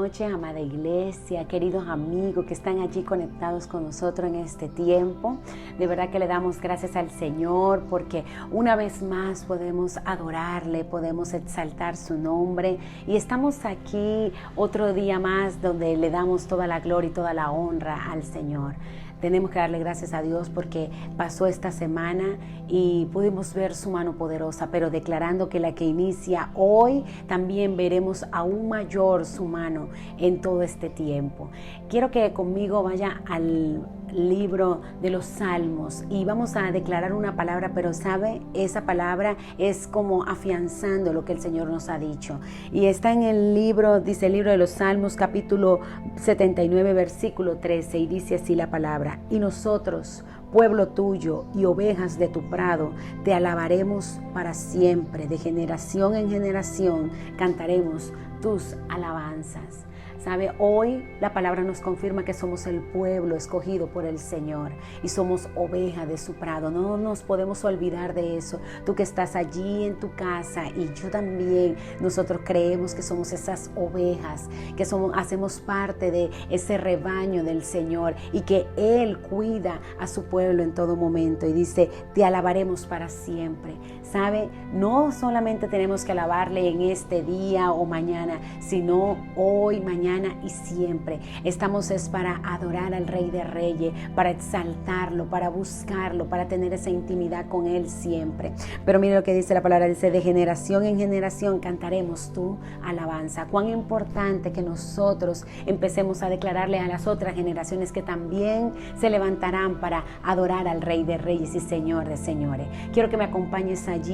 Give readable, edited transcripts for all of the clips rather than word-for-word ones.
noches, amada iglesia, queridos amigos que están allí conectados con nosotros en este tiempo. De verdad que le damos gracias al Señor porque una vez más podemos adorarle, podemos exaltar su nombre y estamos aquí otro día más donde le damos toda la gloria y toda la honra al Señor. Tenemos que darle gracias a Dios porque pasó esta semana y pudimos ver su mano poderosa, pero declarando que la que inicia hoy también veremos aún mayor su mano en todo este tiempo. Quiero que conmigo vaya al libro de los Salmos y vamos a declarar una palabra, pero sabe, esa palabra es como afianzando lo que el Señor nos ha dicho y está en el libro, dice el libro de los Salmos capítulo 79 versículo 13 y dice así la palabra: y nosotros, pueblo tuyo y ovejas de tu prado, te alabaremos para siempre, de generación en generación cantaremos tus alabanzas. ¿Sabe? Hoy la palabra nos confirma que somos el pueblo escogido por el Señor y somos oveja de su prado. No nos podemos olvidar de eso. Tú que estás allí en tu casa y yo también, nosotros creemos que somos esas ovejas, que hacemos parte de ese rebaño del Señor y que Él cuida a su pueblo en todo momento. Y dice, te alabaremos para siempre. ¿Sabe? No solamente tenemos que alabarle en este día o mañana, sino hoy, mañana y siempre. Estamos es para adorar al Rey de Reyes, para exaltarlo, para buscarlo, para tener esa intimidad con Él siempre. Pero mire lo que dice la palabra, dice, de generación en generación cantaremos tu alabanza. Cuán importante que nosotros empecemos a declararle a las otras generaciones que también se levantarán para adorar al Rey de Reyes y Señor de Señores. Quiero que me acompañes allí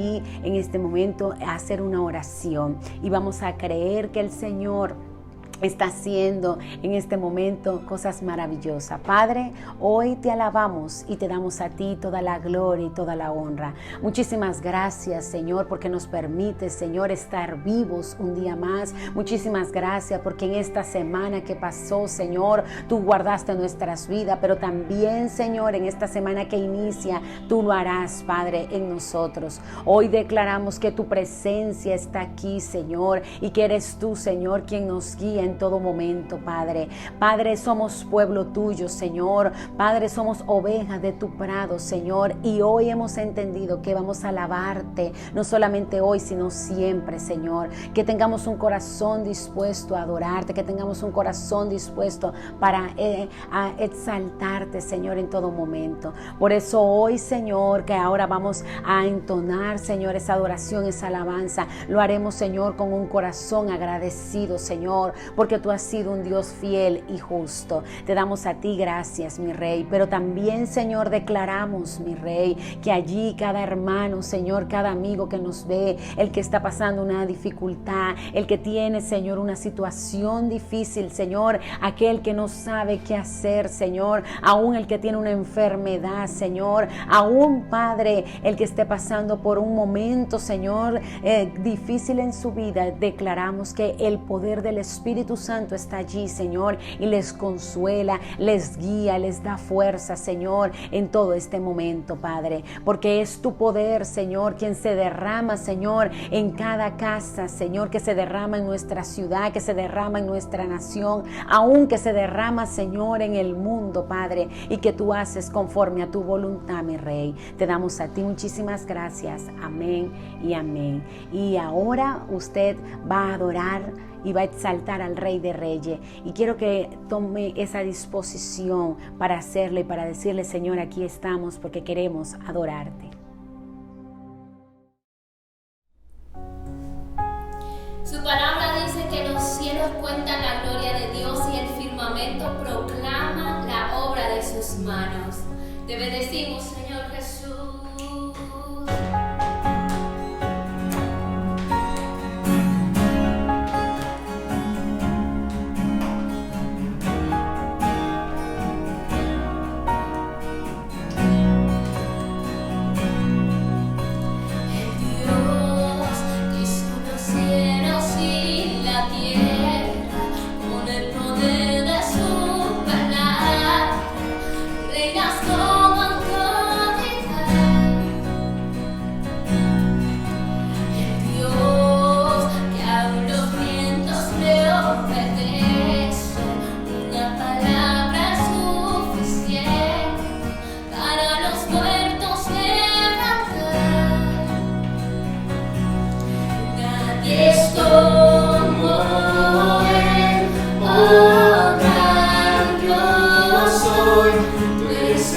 en este momento a hacer una oración y vamos a creer que el Señor está haciendo en este momento cosas maravillosas. Padre, hoy te alabamos y te damos a ti toda la gloria y toda la honra. Muchísimas gracias, Señor, porque nos permites, Señor, estar vivos un día más. Muchísimas gracias porque en esta semana que pasó, Señor, tú guardaste nuestras vidas, pero también, Señor, en esta semana que inicia, tú lo harás, Padre, en nosotros. Hoy declaramos que tu presencia está aquí, Señor, y que eres tú, Señor, quien nos guía en todo momento, Padre. Padre, somos pueblo tuyo, Señor. Padre, somos ovejas de tu prado, Señor, y hoy hemos entendido que vamos a alabarte, no solamente hoy, sino siempre, Señor. Que tengamos un corazón dispuesto a adorarte, que tengamos un corazón dispuesto para a exaltarte, Señor, en todo momento. Por eso hoy, Señor, que ahora vamos a entonar, Señor, esa adoración, esa alabanza, lo haremos, Señor, con un corazón agradecido, Señor, porque tú has sido un Dios fiel y justo. Te damos a ti gracias, mi Rey, pero también, Señor, declaramos, mi Rey, que allí cada hermano, Señor, cada amigo que nos ve, el que está pasando una dificultad, el que tiene, Señor, una situación difícil, Señor, aquel que no sabe qué hacer, Señor, aún el que tiene una enfermedad, Señor, aún, Padre, el que esté pasando por un momento, Señor, difícil en su vida, declaramos que el poder del Espíritu Santo está allí, Señor, y les consuela, les guía, les da fuerza, Señor, en todo este momento, Padre, porque es tu poder, Señor, quien se derrama, Señor, en cada casa, Señor, que se derrama en nuestra ciudad, que se derrama en nuestra nación, aún que se derrama, Señor, en el mundo, Padre, y que tú haces conforme a tu voluntad, mi Rey. Te damos a ti muchísimas gracias. Amén y amén. Y ahora usted va a adorar y va a exaltar al Rey de Reyes. Y quiero que tome esa disposición para hacerlo y para decirle, Señor, aquí estamos porque queremos adorarte. Su palabra dice que los cielos cuentan la gloria de Dios y el firmamento proclama la obra de sus manos. Te bendecimos, Señor Jesús. Reinas con autoridad.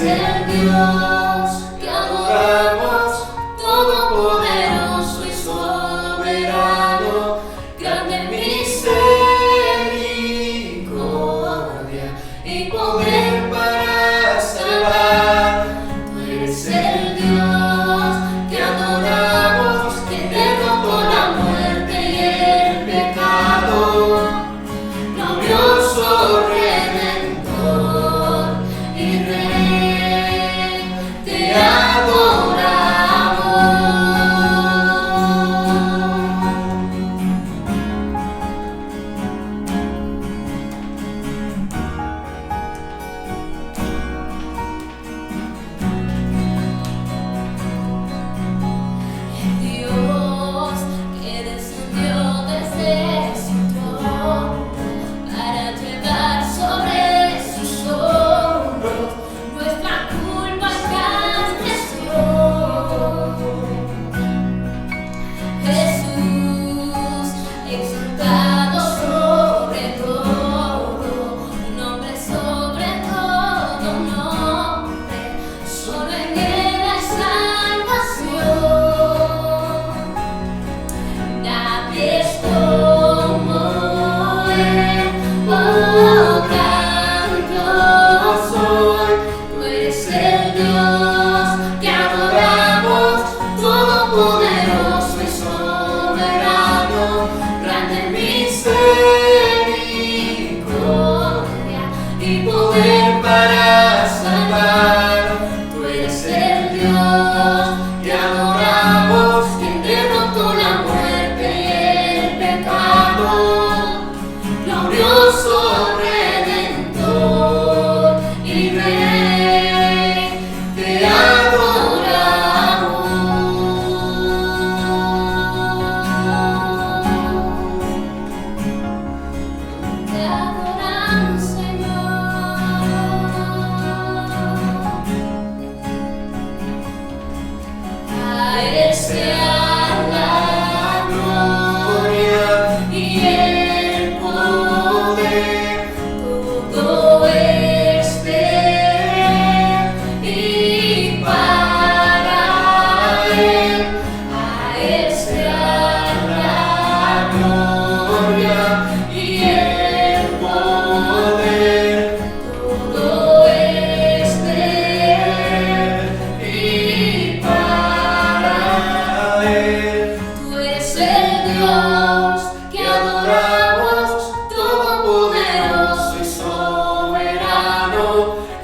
el Dios que adoramos, todopoderoso y soberano, grande en misericordia y poder para salvar. Tú eres el Dios que adoramos, que derrotó la muerte y el pecado, glorioso Redentor y Rey, te adoramos. El Dios que descendió desde su trono para llevar sobre sus hombros nuestra culpa y transgresión. Jesús, exaltado sobre todo, un nombre sobre todo nombre, solo en él hay salvación. Nadie es como él, oh gran Dios soy. Tú eres el Dios que adoramos, todopoderoso y soberano, grande en misericordia y poder para salvar. Tú eres el Dios que adoramos, quien derrotó la muerte y el pecado, glorioso Redentor y Rey, te adoramos. Te adoramos, Señor. A Él sea la gloria y el poder, todo es de Él y para Él. A Él sea la gloria y el poder, todo es de Él y para Él. Tú eres el Dios que adoramos, todopoderoso y soberano,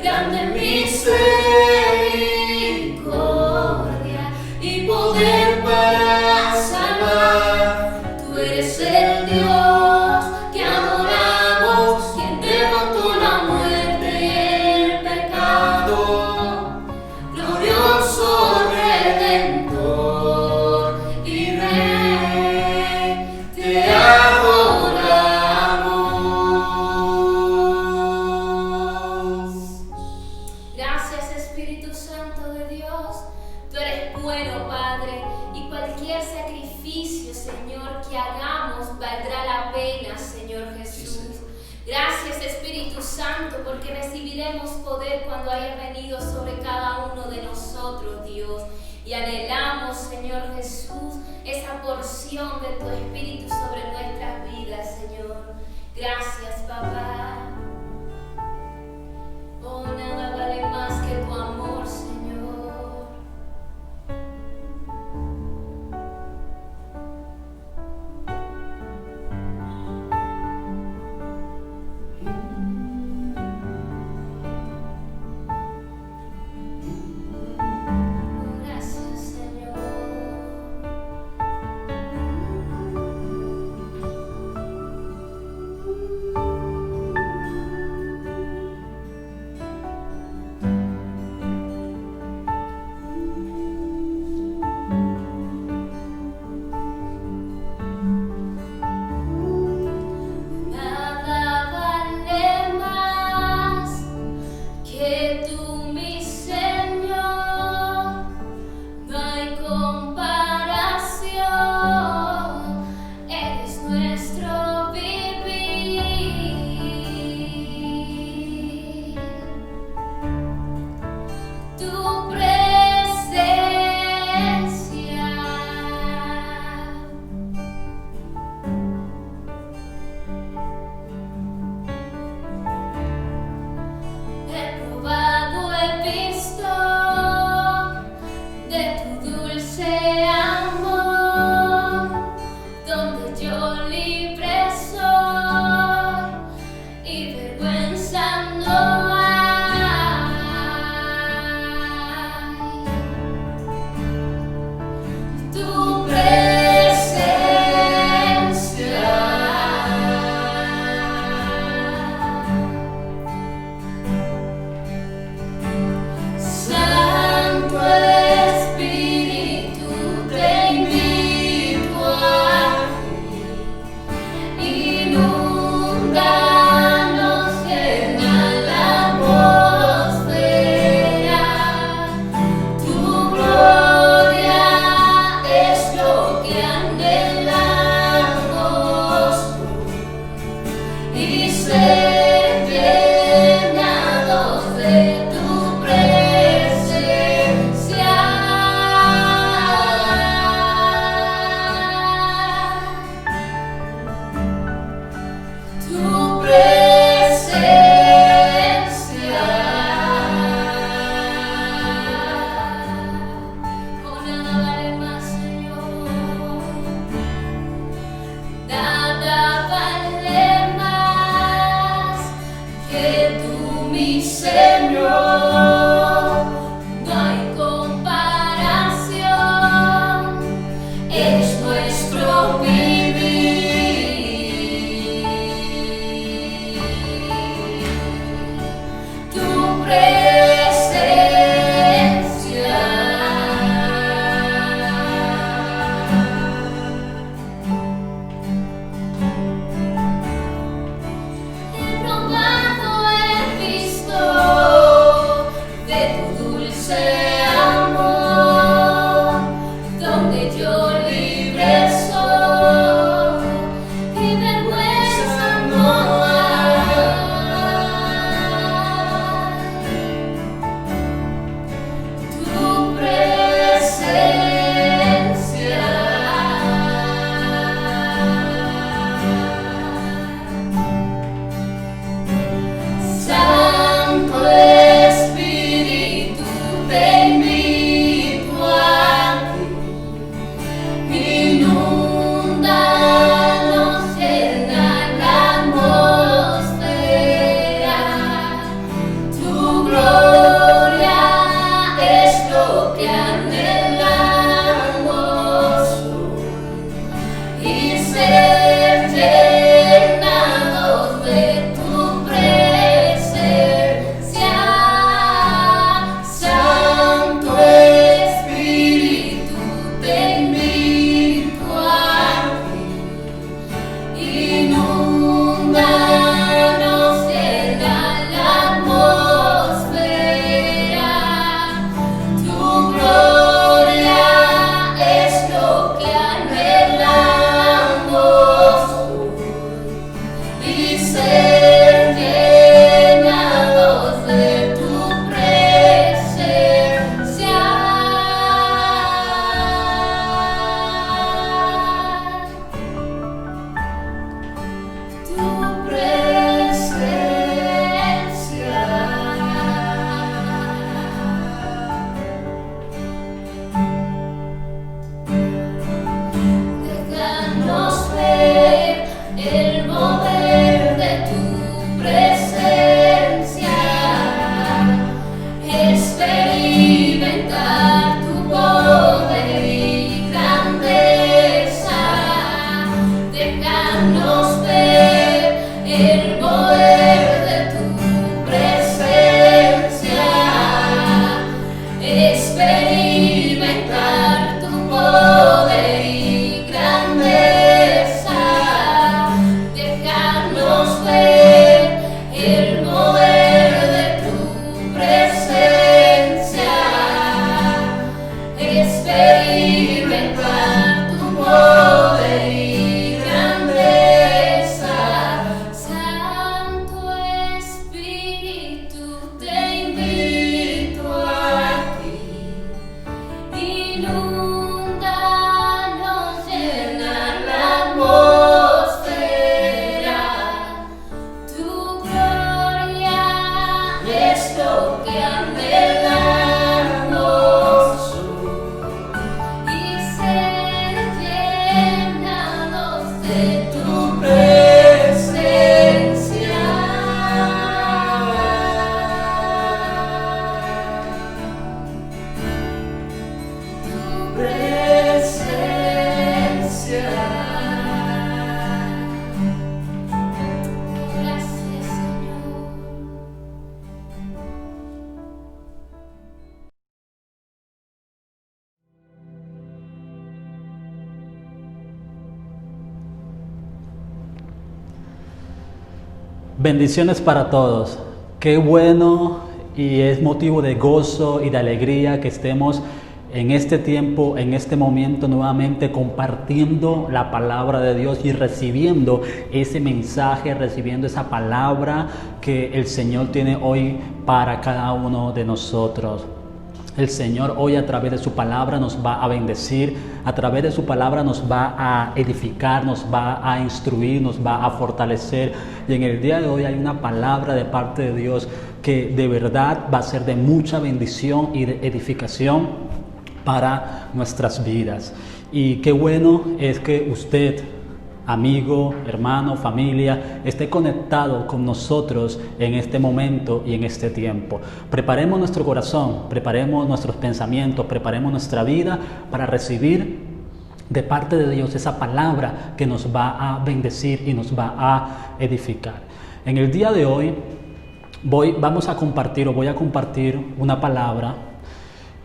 grande en misericordia y poder para salvar. Tú eres el Dios que adoramos, quien derrotó la muerte y el pecado, glorioso Redentor y Rey, te adoramos. Gracias, Espíritu Santo de Dios. Tú eres bueno, Padre, y cualquier sacrificio, Señor, que hagamos valdrá la pena, Señor Jesús. Gracias, Espíritu Santo, porque recibiremos poder cuando haya venido sobre cada uno de nosotros, Dios. Y anhelamos, Señor Jesús, esa porción de tu Espíritu sobre nuestras vidas, Señor. Gracias, papá. Oh, nada vale más que tu amor, Señor. Gracias, Señor. Bendiciones para todos. Qué bueno y es motivo de gozo y de alegría que estemos en este tiempo, en este momento nuevamente compartiendo la palabra de Dios y recibiendo ese mensaje, recibiendo esa palabra que el Señor tiene hoy para cada uno de nosotros. El Señor hoy a través de su palabra nos va a bendecir, a través de su palabra nos va a edificar, nos va a instruir, nos va a fortalecer. Y en el día de hoy hay una palabra de parte de Dios que de verdad va a ser de mucha bendición y de edificación para nuestras vidas. Y qué bueno es que usted amigo, hermano, familia, esté conectado con nosotros en este momento y en este tiempo. Preparemos nuestro corazón, preparemos nuestros pensamientos, preparemos nuestra vida para recibir de parte de Dios esa palabra que nos va a bendecir y nos va a edificar. En el día de hoy voy a compartir una palabra,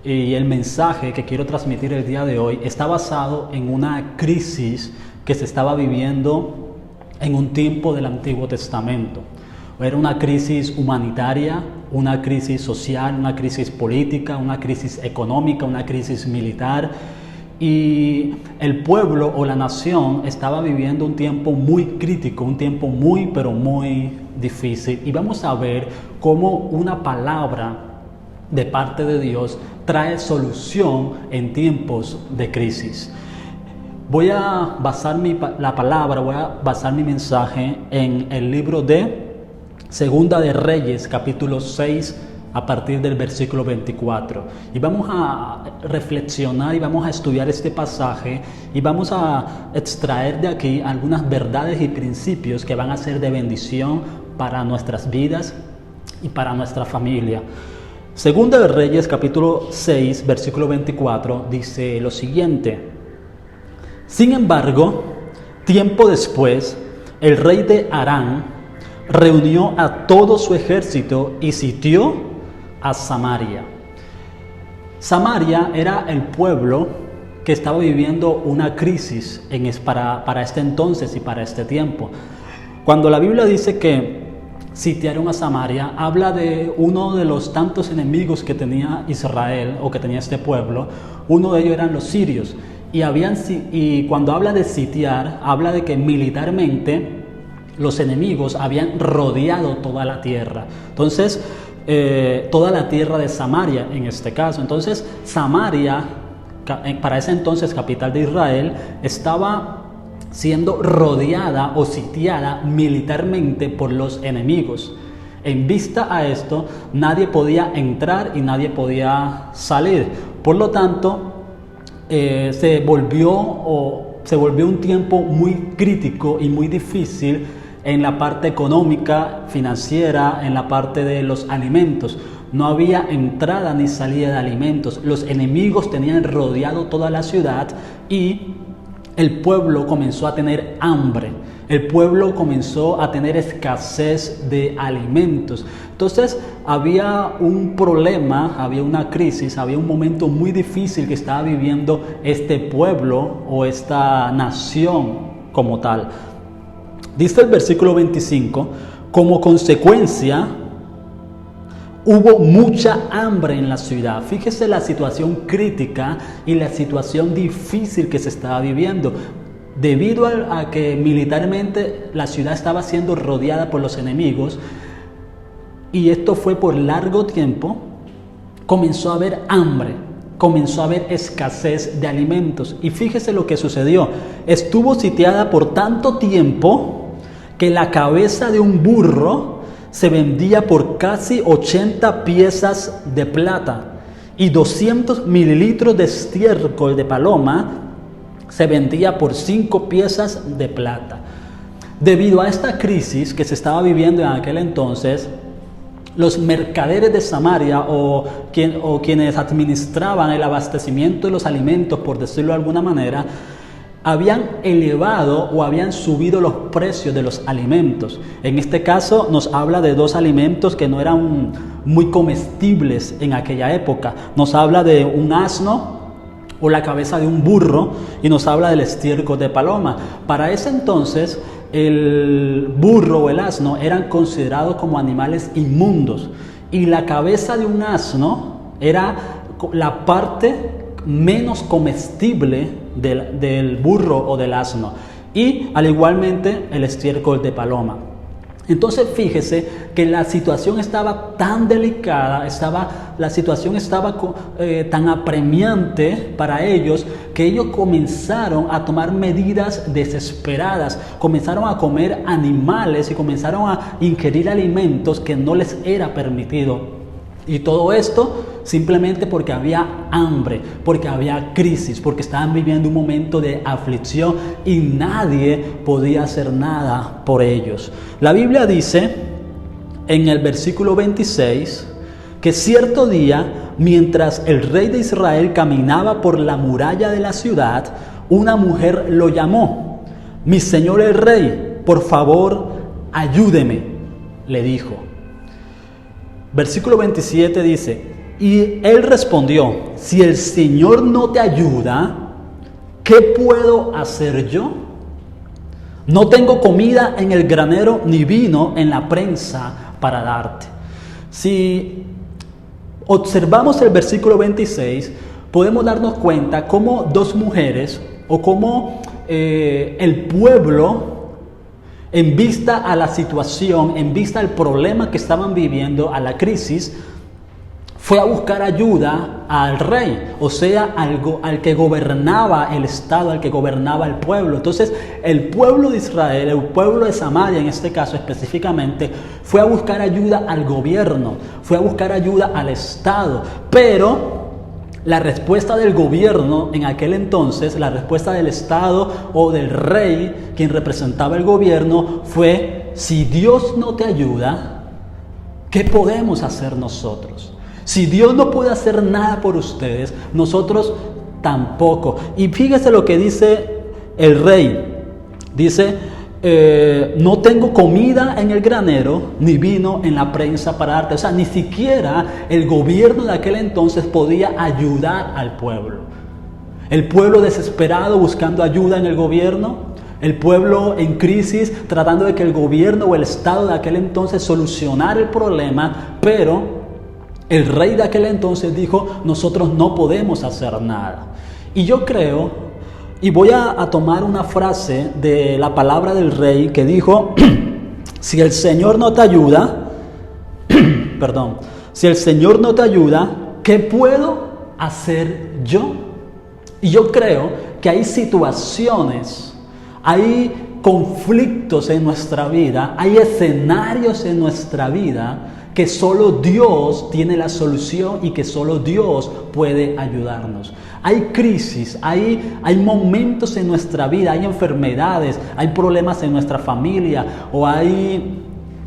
y el mensaje que quiero transmitir el día de hoy está basado en una crisis que se estaba viviendo en un tiempo del Antiguo Testamento. Era una crisis humanitaria, una crisis social, una crisis política, una crisis económica, una crisis militar, y el pueblo o la nación estaba viviendo un tiempo muy crítico, un tiempo muy difícil, y vamos a ver cómo una palabra de parte de Dios trae solución en tiempos de crisis. Voy a basar mi mensaje en el libro de Segunda de Reyes, capítulo 6, a partir del versículo 24. Y vamos a reflexionar y vamos a estudiar este pasaje y vamos a extraer de aquí algunas verdades y principios que van a ser de bendición para nuestras vidas y para nuestra familia. Segunda de Reyes, capítulo 6, versículo 24, dice lo siguiente: Sin embargo, tiempo después, el rey de Aram reunió a todo su ejército y sitió a Samaria. Samaria era el pueblo que estaba viviendo una crisis para este entonces y para este tiempo. Cuando la Biblia dice que sitiaron a Samaria, habla de uno de los tantos enemigos que tenía Israel o que tenía este pueblo. Uno de ellos eran los sirios. Y cuando habla de sitiar, habla de que militarmente los enemigos habían rodeado toda la tierra. Entonces, toda la tierra de Samaria en este caso. Entonces, Samaria, para ese entonces capital de Israel, estaba siendo rodeada o sitiada militarmente por los enemigos. En vista a esto, nadie podía entrar y nadie podía salir. Por lo tanto, se volvió un tiempo muy crítico y muy difícil en la parte económica, financiera, en la parte de los alimentos. No había entrada ni salida de alimentos. Los enemigos tenían rodeado toda la ciudad y el pueblo comenzó a tener hambre. El pueblo comenzó a tener escasez de alimentos. Entonces había un problema, había una crisis, había un momento muy difícil que estaba viviendo este pueblo o esta nación como tal. Dice el versículo 25, como consecuencia hubo mucha hambre en la ciudad. Fíjese la situación crítica y la situación difícil que se estaba viviendo. Debido a que militarmente la ciudad estaba siendo rodeada por los enemigos, y esto fue por largo tiempo, comenzó a haber hambre, comenzó a haber escasez de alimentos. Y fíjese lo que sucedió. Estuvo sitiada por tanto tiempo que la cabeza de un burro se vendía por casi 80 piezas de plata y 200 mililitros de estiércol de paloma se vendía por 5 piezas de plata. Debido a esta crisis que se estaba viviendo en aquel entonces, los mercaderes de Samaria o quienes administraban el abastecimiento de los alimentos, por decirlo de alguna manera, habían elevado o habían subido los precios de los alimentos. En este caso nos habla de dos alimentos que no eran muy comestibles en aquella época. Nos habla de un asno o la cabeza de un burro y nos habla del estiércol de paloma. Para ese entonces el burro o el asno eran considerados como animales inmundos y la cabeza de un asno era la parte menos comestible del burro o del asno, y al igualmente el estiércol de paloma. Entonces fíjese que la situación estaba tan delicada, la situación estaba tan apremiante para ellos, que ellos comenzaron a tomar medidas desesperadas, comenzaron a comer animales y comenzaron a ingerir alimentos que no les era permitido. Y todo esto simplemente porque había hambre, porque había crisis, porque estaban viviendo un momento de aflicción y nadie podía hacer nada por ellos. La Biblia dice en el versículo 26 que cierto día, mientras el rey de Israel caminaba por la muralla de la ciudad, una mujer lo llamó. Mi señor el rey, por favor, ayúdeme, le dijo. Versículo 27 dice, y él respondió, si el Señor no te ayuda, ¿qué puedo hacer yo? No tengo comida en el granero ni vino en la prensa para darte. Si observamos el versículo 26, podemos darnos cuenta cómo dos mujeres o cómo el pueblo, en vista a la situación, en vista al problema que estaban viviendo, a la crisis, fue a buscar ayuda al rey, o sea, al que gobernaba el estado, al que gobernaba el pueblo. Entonces, el pueblo de Israel, el pueblo de Samaria en este caso específicamente, fue a buscar ayuda al gobierno, fue a buscar ayuda al estado, pero la respuesta del gobierno en aquel entonces, la respuesta del estado o del rey, quien representaba el gobierno, fue: si Dios no te ayuda, ¿qué podemos hacer nosotros? Si Dios no puede hacer nada por ustedes, nosotros tampoco. Y fíjese lo que dice el rey. Dice, no tengo comida en el granero, ni vino en la prensa para darte. O sea, ni siquiera el gobierno de aquel entonces podía ayudar al pueblo. El pueblo desesperado buscando ayuda en el gobierno, el pueblo en crisis tratando de que el gobierno o el estado de aquel entonces solucionara el problema, pero el rey de aquel entonces dijo: nosotros no podemos hacer nada. Y yo creo, y voy a tomar una frase de la palabra del rey que dijo: si el Señor no te ayuda, si el Señor no te ayuda, ¿qué puedo hacer yo? Y yo creo que hay situaciones, hay conflictos en nuestra vida, hay escenarios en nuestra vida que solo Dios tiene la solución y que solo Dios puede ayudarnos. Hay crisis, hay momentos en nuestra vida, hay enfermedades, hay problemas en nuestra familia o hay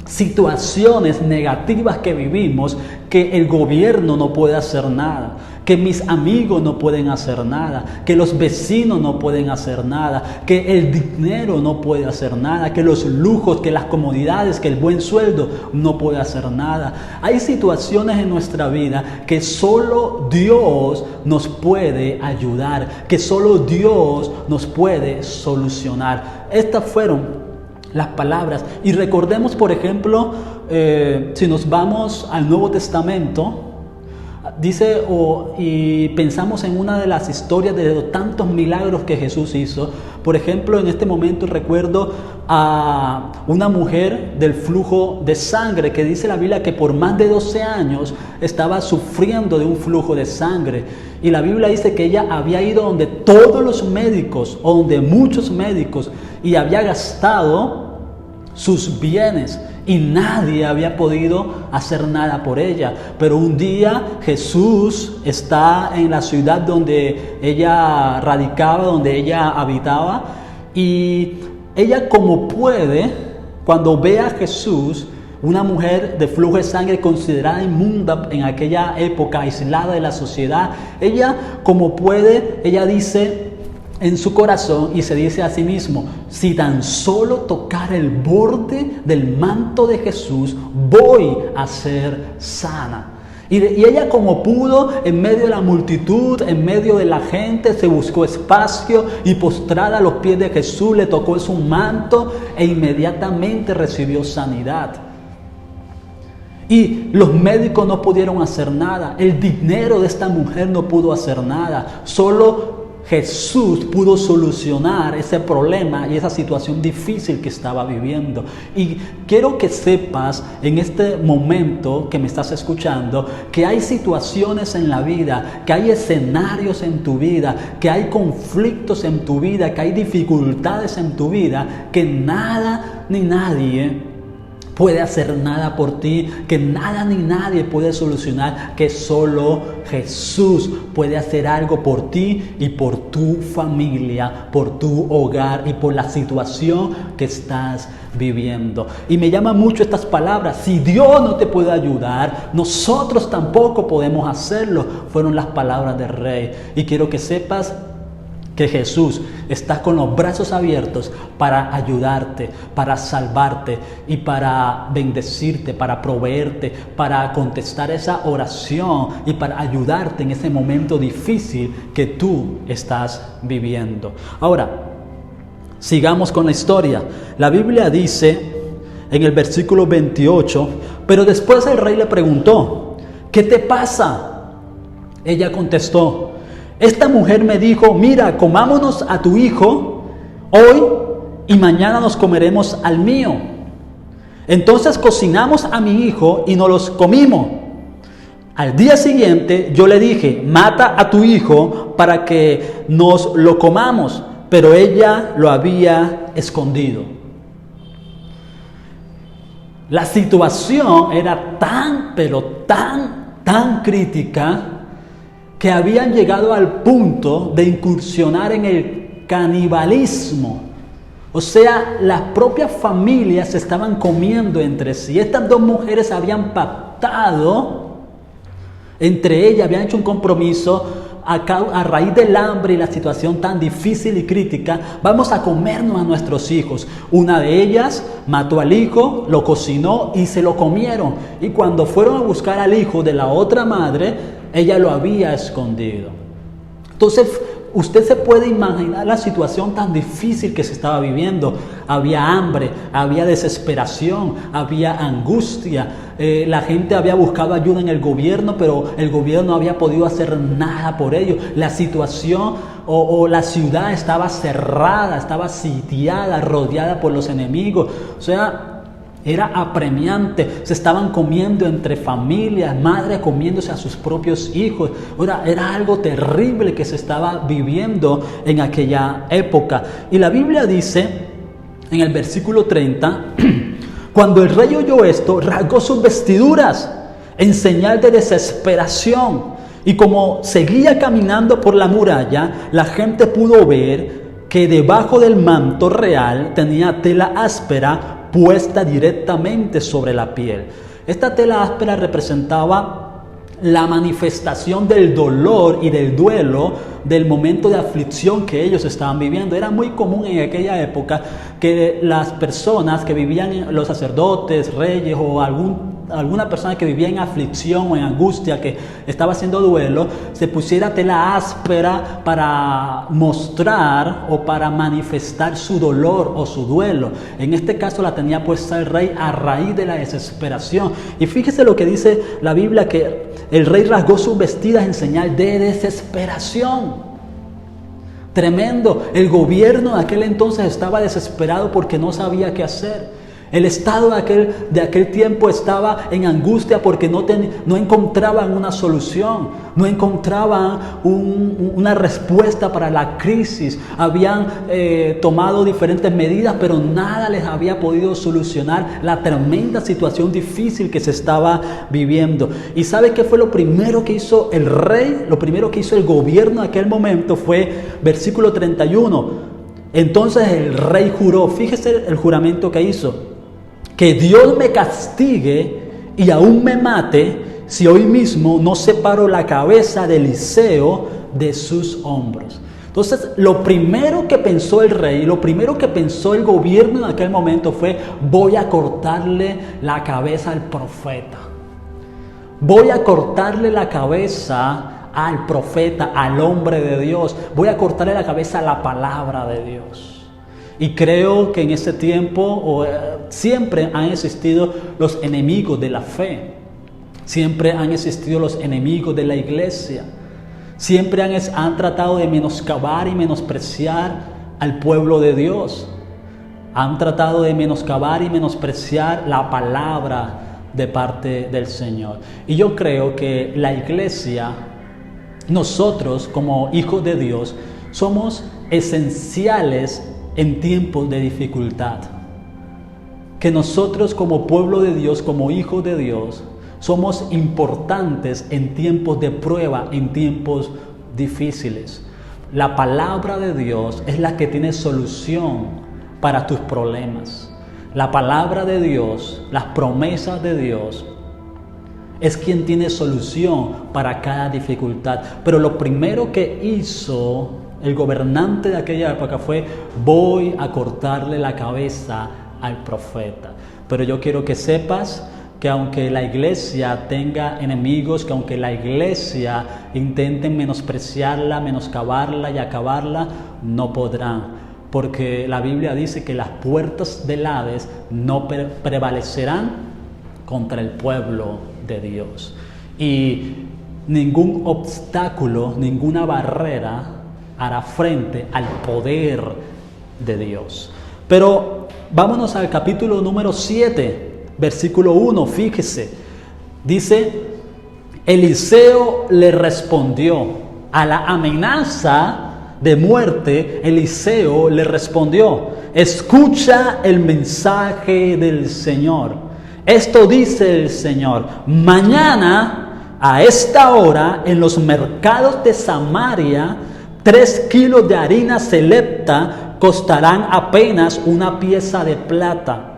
situaciones negativas que vivimos que el gobierno no puede hacer nada, que mis amigos no pueden hacer nada, que los vecinos no pueden hacer nada, que el dinero no puede hacer nada, que los lujos, que las comodidades, que el buen sueldo no puede hacer nada. Hay situaciones en nuestra vida que solo Dios nos puede ayudar, que solo Dios nos puede solucionar. Estas fueron las palabras. Y recordemos, por ejemplo, si nos vamos al Nuevo Testamento, dice, y pensamos en una de las historias de tantos milagros que Jesús hizo. Por ejemplo, en este momento recuerdo a una mujer del flujo de sangre, que dice la Biblia que por más de 12 años estaba sufriendo de un flujo de sangre. Y la Biblia dice que ella había ido donde todos los médicos, o donde muchos médicos, y había gastado sus bienes y nadie había podido hacer nada por ella. Pero un día Jesús está en la ciudad donde ella radicaba, donde ella habitaba, y ella, como puede, cuando ve a Jesús, una mujer de flujo de sangre considerada inmunda en aquella época, aislada de la sociedad, ella, como puede, ella dice en su corazón y se dice a sí mismo: si tan solo tocar el borde del manto de Jesús, voy a ser sana. Y ella, como pudo, en medio de la multitud, en medio de la gente, se buscó espacio y, postrada a los pies de Jesús, le tocó su manto e inmediatamente recibió sanidad. Y los médicos no pudieron hacer nada, el dinero de esta mujer no pudo hacer nada, solo Jesús pudo solucionar ese problema y esa situación difícil que estaba viviendo. Y quiero que sepas en este momento que me estás escuchando, que hay situaciones en la vida, que hay escenarios en tu vida, que hay conflictos en tu vida, que hay dificultades en tu vida, que nada ni nadie puede hacer nada por ti, que nada ni nadie puede solucionar, que solo Jesús puede hacer algo por ti y por tu familia, por tu hogar y por la situación que estás viviendo. Y me llaman mucho estas palabras: si Dios no te puede ayudar, nosotros tampoco podemos hacerlo. Fueron las palabras del Rey. Y quiero que sepas que Jesús está con los brazos abiertos para ayudarte, para salvarte y para bendecirte, para proveerte, para contestar esa oración y para ayudarte en ese momento difícil que tú estás viviendo. Ahora, sigamos con la historia. La Biblia dice en el versículo 28, pero después el rey le preguntó: ¿qué te pasa? Ella contestó: esta mujer me dijo, mira, comámonos a tu hijo hoy y mañana nos comeremos al mío. Entonces cocinamos a mi hijo y nos los comimos. Al día siguiente yo le dije, mata a tu hijo para que nos lo comamos, pero ella lo había escondido. La situación era tan crítica que habían llegado al punto de incursionar en el canibalismo. O sea, las propias familias se estaban comiendo entre sí. Estas dos mujeres habían pactado entre ellas, habían hecho un compromiso a raíz del hambre y la situación tan difícil y crítica. Vamos a comernos a nuestros hijos. Una de ellas mató al hijo, lo cocinó y se lo comieron. Y cuando fueron a buscar al hijo de la otra madre, ella lo había escondido. Entonces, usted se puede imaginar la situación tan difícil que se estaba viviendo. Había hambre, había desesperación, había angustia. La gente había buscado ayuda en el gobierno, pero el gobierno no había podido hacer nada por ello. La situación o la ciudad estaba cerrada, estaba sitiada, rodeada por los enemigos. O sea, era apremiante. Se estaban comiendo entre familias, madres comiéndose a sus propios hijos. Era algo terrible que se estaba viviendo en aquella época. Y la Biblia dice en el versículo 30, cuando el rey oyó esto, rasgó sus vestiduras en señal de desesperación. Y como seguía caminando por la muralla, la gente pudo ver que debajo del manto real tenía tela áspera puesta directamente sobre la piel. Esta tela áspera representaba la manifestación del dolor y del duelo del momento de aflicción que ellos estaban viviendo. Era muy común en aquella época que las personas que vivían, los sacerdotes, reyes o alguna persona que vivía en aflicción o en angustia, que estaba haciendo duelo, se pusiera tela áspera para mostrar o para manifestar su dolor o su duelo. En este caso la tenía puesta el rey a raíz de la desesperación. Y fíjese lo que dice la Biblia, que el rey rasgó sus vestidas en señal de desesperación. Tremendo. El gobierno de aquel entonces estaba desesperado porque no sabía qué hacer. El Estado de aquel tiempo estaba en angustia porque no encontraban una solución, no encontraban una respuesta para la crisis. Habían tomado diferentes medidas, pero nada les había podido solucionar la tremenda situación difícil que se estaba viviendo. ¿Y sabe qué fue lo primero que hizo el rey? Lo primero que hizo el gobierno en aquel momento fue, versículo 31. Entonces el rey juró, fíjese el juramento que hizo: que Dios me castigue y aún me mate si hoy mismo no separo la cabeza de Eliseo de sus hombros. Entonces, lo primero que pensó el rey, lo primero que pensó el gobierno en aquel momento fue: voy a cortarle la cabeza al profeta. Voy a cortarle la cabeza al profeta, al hombre de Dios. Voy a cortarle la cabeza a la palabra de Dios. Y creo que en ese tiempo siempre han existido los enemigos de la fe. Siempre han existido los enemigos de la iglesia. Siempre han tratado de menoscabar y menospreciar al pueblo de Dios. Han tratado de menoscabar y menospreciar la palabra de parte del Señor. Y yo creo que la iglesia, nosotros como hijos de Dios, somos esenciales en tiempos de dificultad. que nosotros como pueblo de Dios, como hijos de Dios, somos importantes en tiempos de prueba, en tiempos difíciles. La palabra de Dios es la que tiene solución para tus problemas. La palabra de Dios, las promesas de Dios, es quien tiene solución para cada dificultad. Pero lo primero que hizo el gobernante de aquella época fue: voy a cortarle la cabeza al profeta. Pero yo quiero que sepas que aunque la iglesia tenga enemigos, que aunque la iglesia intenten menospreciarla, menoscabarla y acabarla, no podrán. Porque la Biblia dice que las puertas del Hades no prevalecerán contra el pueblo de Dios. Y ningún obstáculo, ninguna barrera hará frente al poder de Dios. Pero vámonos al capítulo número 7. Versículo 1, fíjese, dice: Eliseo le respondió a la amenaza de muerte. Eliseo le respondió: escucha el mensaje del Señor. Esto dice el Señor: mañana a esta hora en los mercados de Samaria 3 kilos de harina selecta costarán apenas una pieza de plata.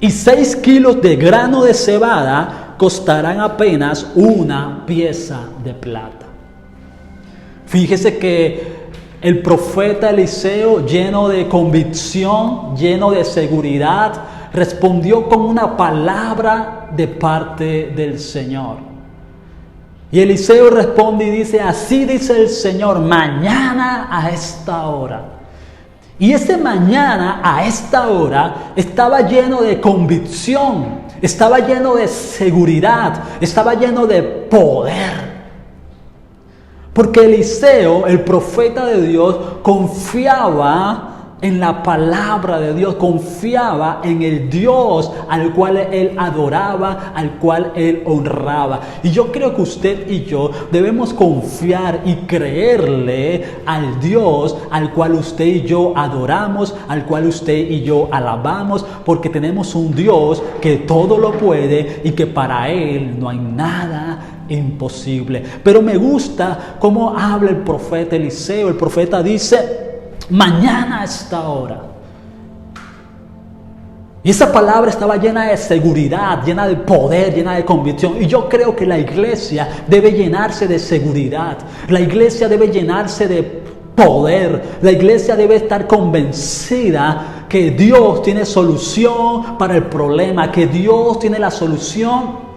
Y 6 kilos de grano de cebada costarán apenas una pieza de plata. Fíjese que el profeta Eliseo, lleno de convicción, lleno de seguridad, respondió con una palabra de parte del Señor. Y Eliseo responde y dice: así dice el Señor, mañana a esta hora. Y ese mañana a esta hora estaba lleno de convicción, estaba lleno de seguridad, estaba lleno de poder. Porque Eliseo, el profeta de Dios, confiaba en la palabra de Dios, confiaba en el Dios al cual él adoraba, al cual él honraba. Y yo creo que usted y yo debemos confiar y creerle al Dios al cual usted y yo adoramos, al cual usted y yo alabamos, porque tenemos un Dios que todo lo puede y que para él no hay nada imposible. Pero me gusta cómo habla el profeta Eliseo. El profeta dice: mañana a esta hora. Y esa palabra estaba llena de seguridad, llena de poder, llena de convicción. Y yo creo que la iglesia debe llenarse de seguridad. La iglesia debe llenarse de poder. La iglesia debe estar convencida que Dios tiene solución para el problema, que Dios tiene la solución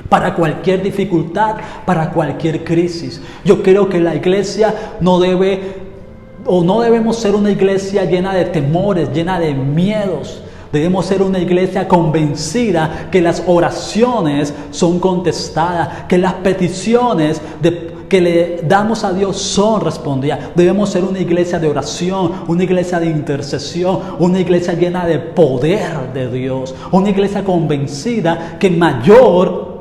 para cualquier dificultad, para cualquier crisis. Yo creo que la iglesia no debemos ser una iglesia llena de temores, llena de miedos. Debemos ser una iglesia convencida que las oraciones son contestadas, que las peticiones que le damos a Dios son respondidas. Debemos ser una iglesia de oración, una iglesia de intercesión, una iglesia llena de poder de Dios, una iglesia convencida que mayor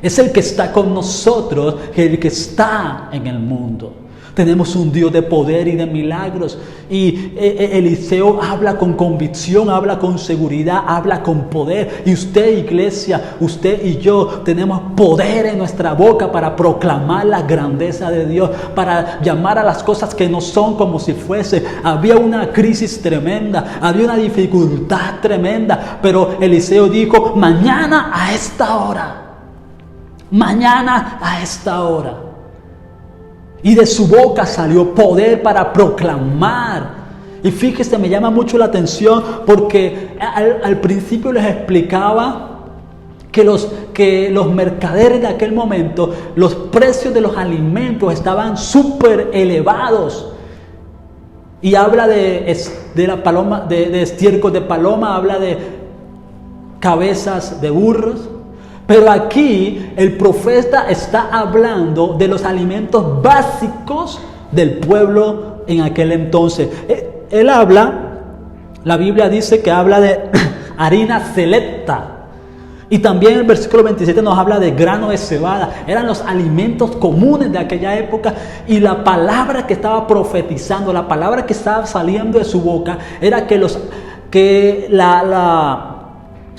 es el que está con nosotros que el que está en el mundo. Tenemos un Dios de poder y de milagros. Y Eliseo habla con convicción, habla con seguridad, habla con poder. Y usted, iglesia, usted y yo tenemos poder en nuestra boca para proclamar la grandeza de Dios, para llamar a las cosas que no son como si fuese. Había una crisis tremenda, había una dificultad tremenda, pero Eliseo dijo: mañana a esta hora. Mañana a esta hora. Y de su boca salió poder para proclamar. Y fíjese, me llama mucho la atención porque al principio les explicaba que los mercaderes de aquel momento, los precios de los alimentos estaban súper elevados. Y habla de la paloma, de estiércol de paloma, habla de cabezas de burros. Pero aquí el profeta está hablando de los alimentos básicos del pueblo en aquel entonces. Él habla, la Biblia dice que habla de harina selecta. Y también el versículo 27 nos habla de grano de cebada. Eran los alimentos comunes de aquella época. Y la palabra que estaba profetizando, la palabra que estaba saliendo de su boca, era que que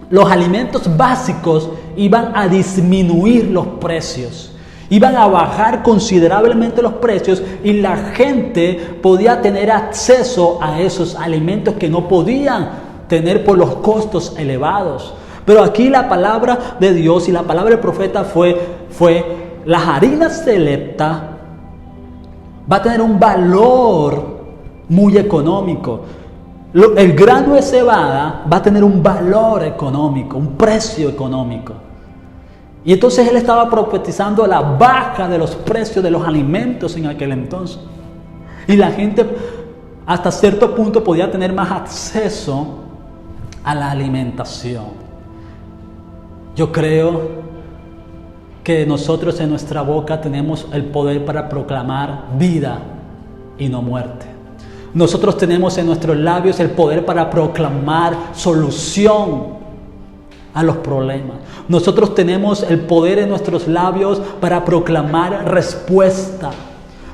los alimentos básicos iban a disminuir los precios. Iban a bajar considerablemente los precios y la gente podía tener acceso a esos alimentos que no podían tener por los costos elevados. Pero aquí la palabra de Dios y la palabra del profeta fue las harinas selecta va a tener un valor muy económico. El grano de cebada va a tener un valor económico, un precio económico. Y entonces él estaba profetizando la baja de los precios de los alimentos en aquel entonces. Y la gente hasta cierto punto podía tener más acceso a la alimentación. Yo creo que nosotros en nuestra boca tenemos el poder para proclamar vida y no muerte. Nosotros tenemos en nuestros labios el poder para proclamar solución a los problemas. Nosotros tenemos el poder en nuestros labios para proclamar respuesta.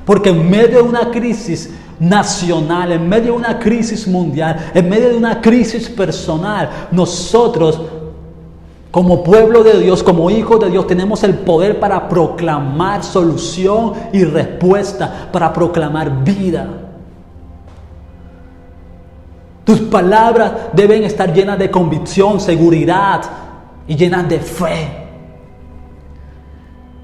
Porque en medio de una crisis nacional, en medio de una crisis mundial, en medio de una crisis personal, nosotros como pueblo de Dios, como hijos de Dios, tenemos el poder para proclamar solución y respuesta, para proclamar vida. Tus palabras deben estar llenas de convicción, seguridad y llenas de fe.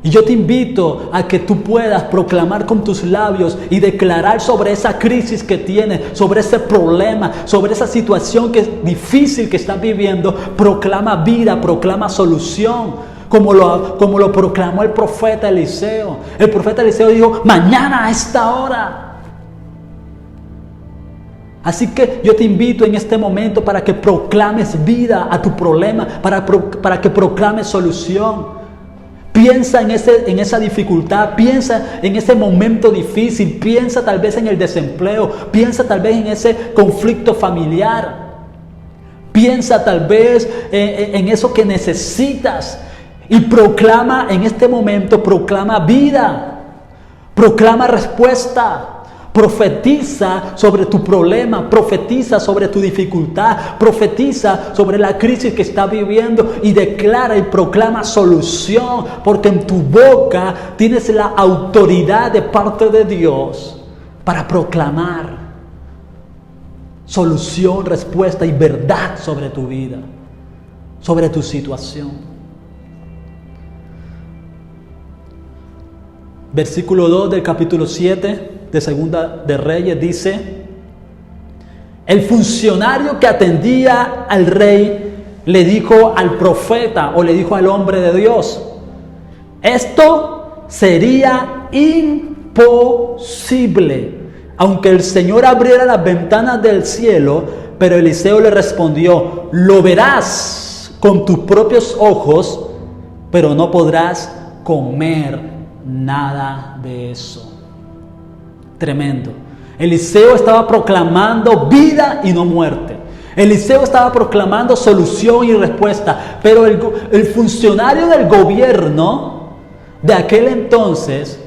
Y yo te invito a que tú puedas proclamar con tus labios y declarar sobre esa crisis que tienes, sobre ese problema, sobre esa situación que es difícil que estás viviendo. Proclama vida, proclama solución, como lo proclamó el profeta Eliseo. El profeta Eliseo dijo: mañana a esta hora. Así que yo te invito en este momento para que proclames vida a tu problema, para que proclames solución. Piensa en esa dificultad, piensa en ese momento difícil, piensa tal vez en el desempleo, piensa tal vez en ese conflicto familiar, piensa tal vez en eso que necesitas y proclama en este momento, proclama vida, proclama respuesta. Profetiza sobre tu problema, profetiza sobre tu dificultad, profetiza sobre la crisis que estás viviendo y declara y proclama solución, porque en tu boca tienes la autoridad de parte de Dios para proclamar solución, respuesta y verdad sobre tu vida, sobre tu situación. Versículo 2 del capítulo 7 de Segunda de Reyes dice: el funcionario que atendía al rey le dijo al profeta, o le dijo al hombre de Dios: esto sería imposible, aunque el Señor abriera las ventanas del cielo. Pero Eliseo le respondió: lo verás con tus propios ojos, pero no podrás comer nada de eso. Tremendo. Eliseo estaba proclamando vida y no muerte. Eliseo estaba proclamando solución y respuesta. Pero el funcionario del gobierno de aquel entonces,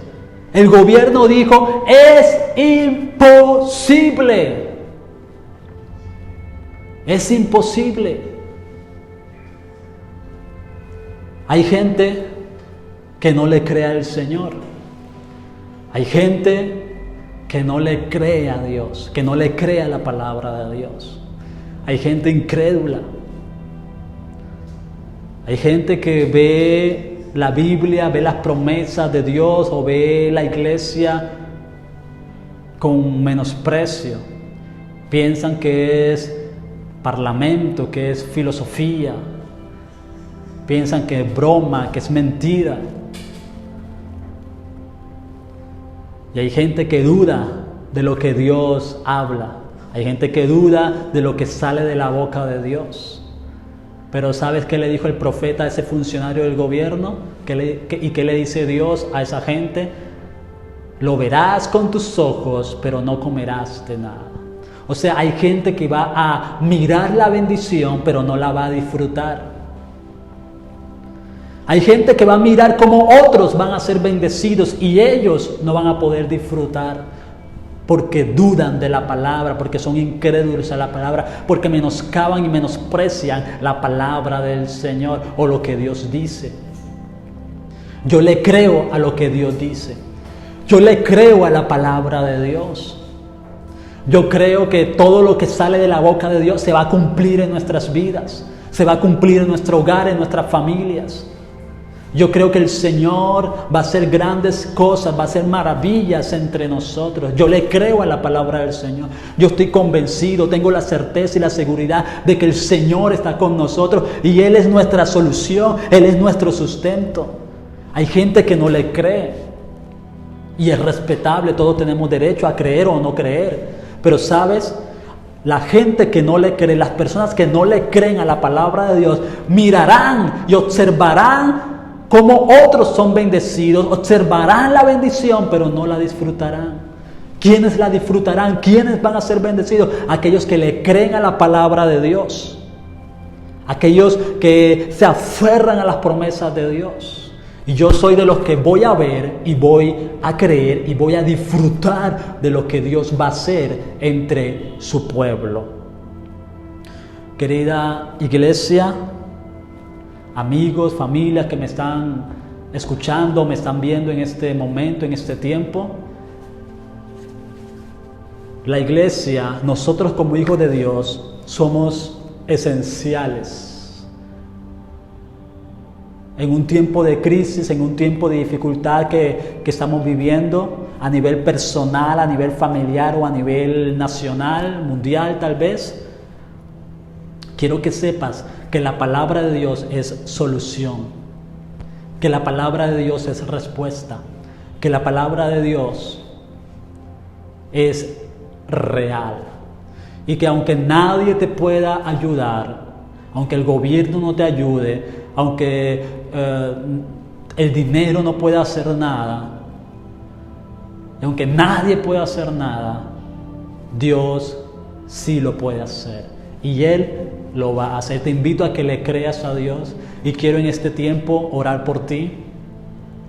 el gobierno dijo: es imposible. Es imposible. Hay gente que no le cree al Señor. Hay gente que no le cree a Dios, que no le cree a la palabra de Dios. Hay gente incrédula. Hay gente que ve la Biblia, ve las promesas de Dios o ve la iglesia con menosprecio. Piensan que es parlamento, que es filosofía. Piensan que es broma, que es mentira. Y hay gente que duda de lo que Dios habla. Hay gente que duda de lo que sale de la boca de Dios. Pero ¿sabes qué le dijo el profeta a ese funcionario del gobierno? ¿Y qué le dice Dios a esa gente? Lo verás con tus ojos, pero no comerás de nada. O sea, hay gente que va a mirar la bendición, pero no la va a disfrutar. Hay gente que va a mirar cómo otros van a ser bendecidos y ellos no van a poder disfrutar porque dudan de la palabra, porque son incrédulos a la palabra, porque menoscaban y menosprecian la palabra del Señor o lo que Dios dice. Yo le creo a lo que Dios dice. Yo le creo a la palabra de Dios. Yo creo que todo lo que sale de la boca de Dios se va a cumplir en nuestras vidas, se va a cumplir en nuestro hogar, en nuestras familias. Yo creo que el Señor va a hacer grandes cosas, va a hacer maravillas entre nosotros. Yo le creo a la palabra del Señor. Yo estoy convencido, tengo la certeza y la seguridad de que el Señor está con nosotros y Él es nuestra solución, Él es nuestro sustento. Hay gente que no le cree y es respetable, todos tenemos derecho a creer o no creer. Pero ¿sabes? La gente que no le cree, las personas que no le creen a la palabra de Dios, mirarán y observarán cómo otros son bendecidos, observarán la bendición, pero no la disfrutarán. ¿Quiénes la disfrutarán? ¿Quiénes van a ser bendecidos? Aquellos que le creen a la palabra de Dios. Aquellos que se aferran a las promesas de Dios. Y yo soy de los que voy a ver y voy a creer y voy a disfrutar de lo que Dios va a hacer entre su pueblo. Querida iglesia, amigos, familias que me están escuchando, me están viendo en este momento, en este tiempo. La iglesia, nosotros como hijos de Dios, somos esenciales. En un tiempo de crisis, en un tiempo de dificultad que estamos viviendo a nivel personal, a nivel familiar o a nivel nacional, mundial tal vez, quiero que sepas que la palabra de Dios es solución, que la palabra de Dios es respuesta, que la palabra de Dios es real y que aunque nadie te pueda ayudar, aunque el gobierno no te ayude, aunque el dinero no pueda hacer nada, y aunque nadie pueda hacer nada, Dios sí lo puede hacer y Él lo va a hacer. Te invito a que le creas a Dios y quiero en este tiempo orar por ti,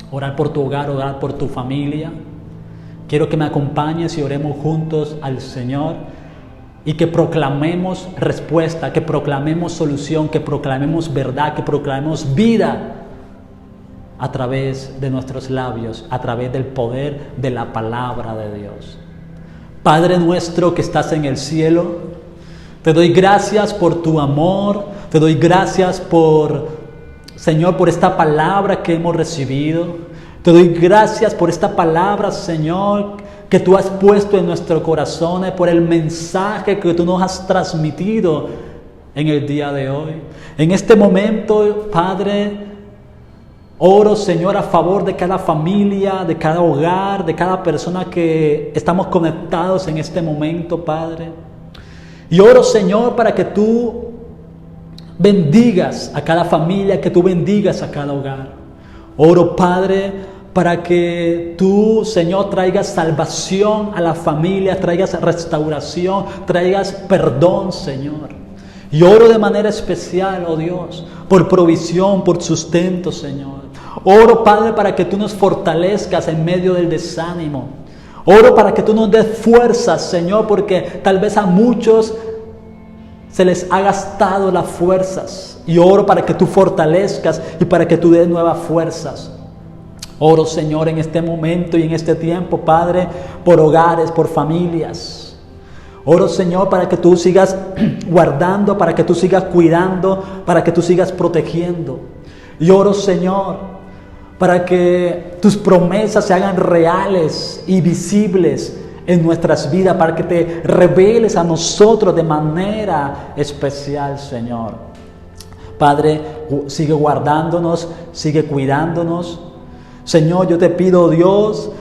orar por tu hogar, orar por tu familia. Quiero que me acompañes y oremos juntos al Señor y que proclamemos respuesta, que proclamemos solución, que proclamemos verdad, que proclamemos vida a través de nuestros labios, a través del poder de la palabra de Dios. Padre nuestro que estás en el cielo, te doy gracias por tu amor, te doy gracias por, Señor, por esta palabra que hemos recibido. Te doy gracias por esta palabra, Señor, que tú has puesto en nuestros corazones, por el mensaje que tú nos has transmitido en el día de hoy. En este momento, Padre, oro, Señor, a favor de cada familia, de cada hogar, de cada persona que estamos conectados en este momento, Padre. Y oro, Señor, para que tú bendigas a cada familia, que tú bendigas a cada hogar. Oro, Padre, para que tú, Señor, traigas salvación a la familia, traigas restauración, traigas perdón, Señor. Y oro de manera especial, oh Dios, por provisión, por sustento, Señor. Oro, Padre, para que tú nos fortalezcas en medio del desánimo. Oro para que tú nos des fuerzas, Señor, porque tal vez a muchos se les ha gastado las fuerzas. Y oro para que tú fortalezcas y para que tú des nuevas fuerzas. Oro, Señor, en este momento y en este tiempo, Padre, por hogares, por familias. Oro, Señor, para que tú sigas guardando, para que tú sigas cuidando, para que tú sigas protegiendo. Y oro, Señor, para que tus promesas se hagan reales y visibles en nuestras vidas, para que te reveles a nosotros de manera especial, Señor. Padre, sigue guardándonos, sigue cuidándonos. Señor, yo te pido, Dios,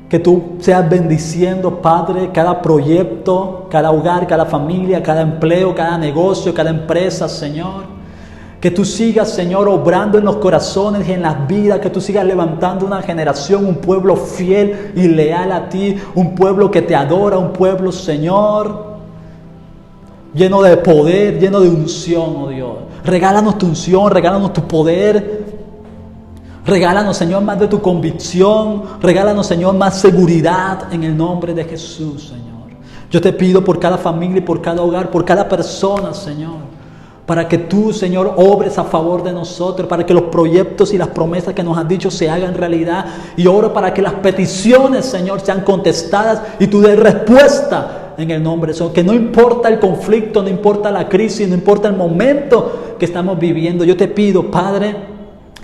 que tú seas bendiciendo, Padre, cada proyecto, cada hogar, cada familia, cada empleo, cada negocio, cada empresa, Señor. Que tú sigas, Señor, obrando en los corazones y en las vidas, que tú sigas levantando una generación, un pueblo fiel y leal a ti, un pueblo que te adora, un pueblo, Señor, lleno de poder, lleno de unción, oh Dios. Regálanos tu unción, regálanos tu poder. Regálanos, Señor, más de tu convicción. Regálanos, Señor, más seguridad en el nombre de Jesús, Señor. Yo te pido por cada familia y por cada hogar, por cada persona, Señor, para que tú, Señor, obres a favor de nosotros, para que los proyectos y las promesas que nos has dicho se hagan realidad. Y oro para que las peticiones, Señor, sean contestadas y tú des respuesta en el nombre de Jesús. Que no importa el conflicto, no importa la crisis, no importa el momento que estamos viviendo. Yo te pido, Padre,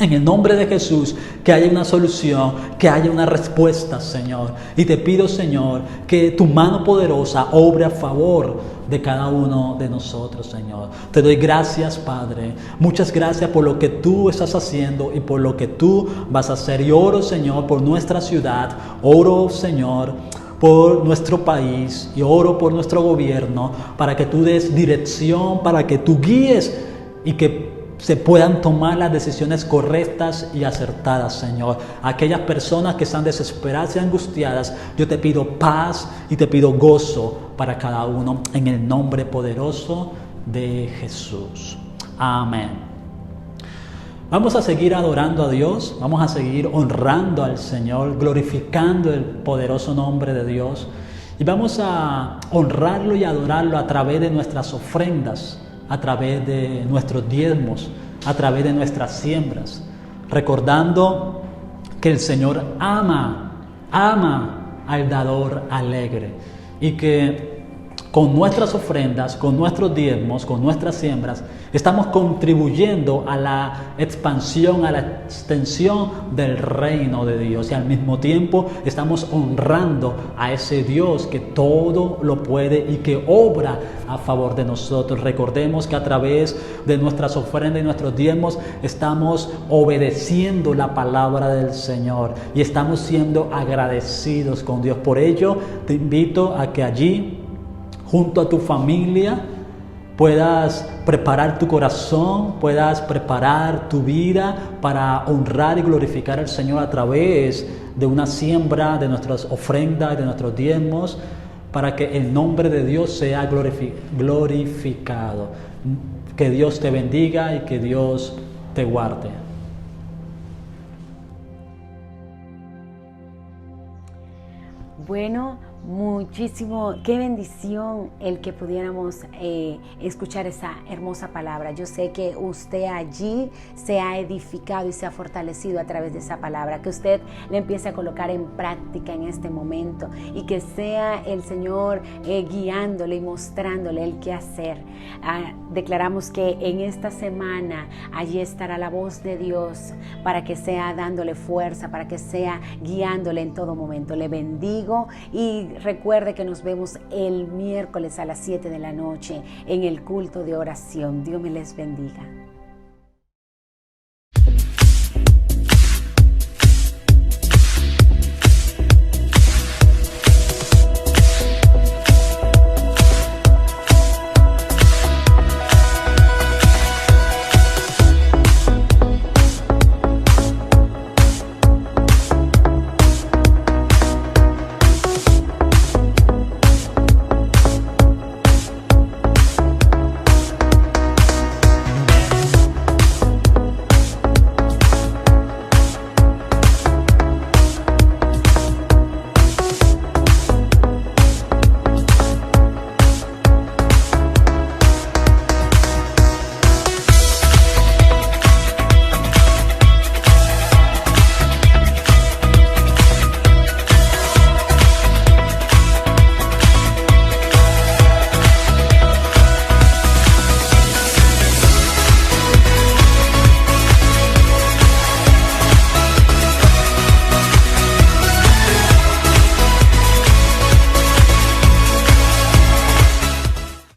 en el nombre de Jesús, que haya una solución, que haya una respuesta, Señor. Y te pido, Señor, que tu mano poderosa obre a favor de cada uno de nosotros, Señor. Te doy gracias, Padre. Muchas gracias por lo que tú estás haciendo y por lo que tú vas a hacer. Y oro, Señor, por nuestra ciudad. Oro, Señor, por nuestro país. Y oro por nuestro gobierno, para que tú des dirección, para que tú guíes y que se puedan tomar las decisiones correctas y acertadas, Señor. Aquellas personas que están desesperadas y angustiadas, yo te pido paz y te pido gozo para cada uno, en el nombre poderoso de Jesús. Amén. Vamos a seguir adorando a Dios, vamos a seguir honrando al Señor, glorificando el poderoso nombre de Dios, y vamos a honrarlo y adorarlo a través de nuestras ofrendas, a través de nuestros diezmos, a través de nuestras siembras, recordando que el Señor ama al dador alegre, y que con nuestras ofrendas, con nuestros diezmos, con nuestras siembras, estamos contribuyendo a la expansión, a la extensión del reino de Dios, y al mismo tiempo estamos honrando a ese Dios que todo lo puede y que obra a favor de nosotros. Recordemos que a través de nuestras ofrendas y nuestros diezmos estamos obedeciendo la palabra del Señor y estamos siendo agradecidos con Dios. Por ello te invito a que allí, junto a tu familia, puedas preparar tu corazón, puedas preparar tu vida para honrar y glorificar al Señor a través de una siembra, de nuestras ofrendas, de nuestros diezmos, para que el nombre de Dios sea glorificado. Que Dios te bendiga y que Dios te guarde. Bueno, muchísimo, qué bendición el que pudiéramos escuchar esa hermosa palabra. Yo sé que usted allí se ha edificado y se ha fortalecido a través de esa palabra, que usted le empiece a colocar en práctica en este momento y que sea el Señor guiándole y mostrándole el qué hacer. Declaramos que en esta semana allí estará la voz de Dios para que sea dándole fuerza, para que sea guiándole en todo momento. Le bendigo y recuerde que nos vemos el miércoles a las 7 de la noche en el culto de oración. Dios me les bendiga.